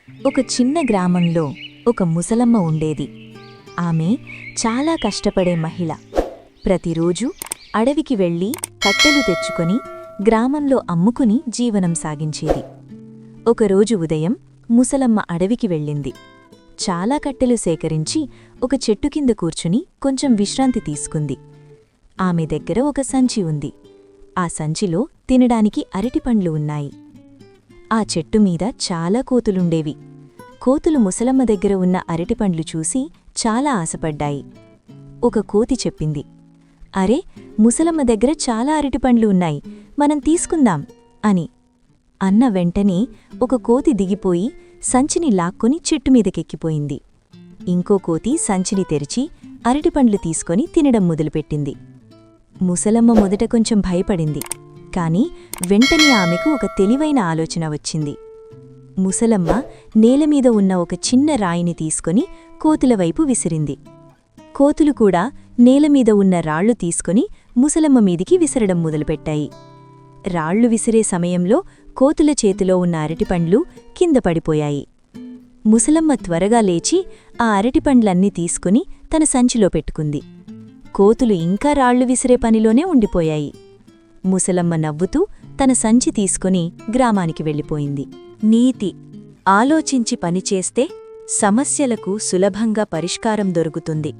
ఒక చిన్న గ్రామంలో ఒక ముసలమ్మ ఉండేది. ఆమె చాలా కష్టపడే మహిళ. ప్రతిరోజూ అడవికి వెళ్ళి కట్టెలు తెచ్చుకొని గ్రామంలో అమ్ముకుని జీవనం సాగించేది. ఒకరోజు ఉదయం ముసలమ్మ అడవికి వెళ్ళింది. చాలా కట్టెలు సేకరించి ఒక చెట్టు కింద కూర్చుని కొంచెం విశ్రాంతి తీసుకుంది. ఆమె దగ్గర ఒక సంచి ఉంది. ఆ సంచిలో తినడానికి అరటిపండ్లు ఉన్నాయి. ఆ చెట్టు మీద చాలా కోతులుండేవి. కోతులు ముసలమ్మ దగ్గర ఉన్న అరటిపండ్లు చూసి చాలా ఆశపడ్డాయి. ఒక కోతి చెప్పింది, "అరే, ముసలమ్మ దగ్గర చాలా అరటిపండ్లు ఉన్నాయి, మనం తీసుకుందాం" అని. అన్న వెంటనే ఒక కోతి దిగిపోయి సంచిని లాక్కొని చెట్టుమీదకెక్కిపోయింది. ఇంకో కోతి సంచిని తెరిచి అరటిపండ్లు తీసుకొని తినడం మొదలుపెట్టింది. ముసలమ్మ మొదట కొంచెం భయపడింది, కాని వెంటనే ఆమెకు ఒక తెలివైన ఆలోచన వచ్చింది. ముసలమ్మ నేలమీద ఉన్న ఒక చిన్న రాయిని తీసుకొని కోతుల వైపు విసిరింది. కోతులు కూడా నేలమీద ఉన్న రాళ్లు తీసుకొని ముసలమ్మ మీదికి విసరడం మొదలుపెట్టాయి. రాళ్లు విసిరే సమయంలో కోతుల చేతిలో ఉన్న అరటిపండ్లు కింద పడిపోయాయి. ముసలమ్మ త్వరగా లేచి ఆ అరటిపండ్లన్నీ తీసుకుని తన సంచిలో పెట్టుకుంది. కోతులు ఇంకా రాళ్లు విసిరే పనిలోనే ఉండిపోయాయి. ముసలమ్మ నవ్వుతూ తన సంచి తీసుకుని గ్రామానికి వెళ్ళిపోయింది. నీతి: ఆలోచించి పనిచేస్తే సమస్యలకు సులభంగా పరిష్కారం దొరుకుతుంది.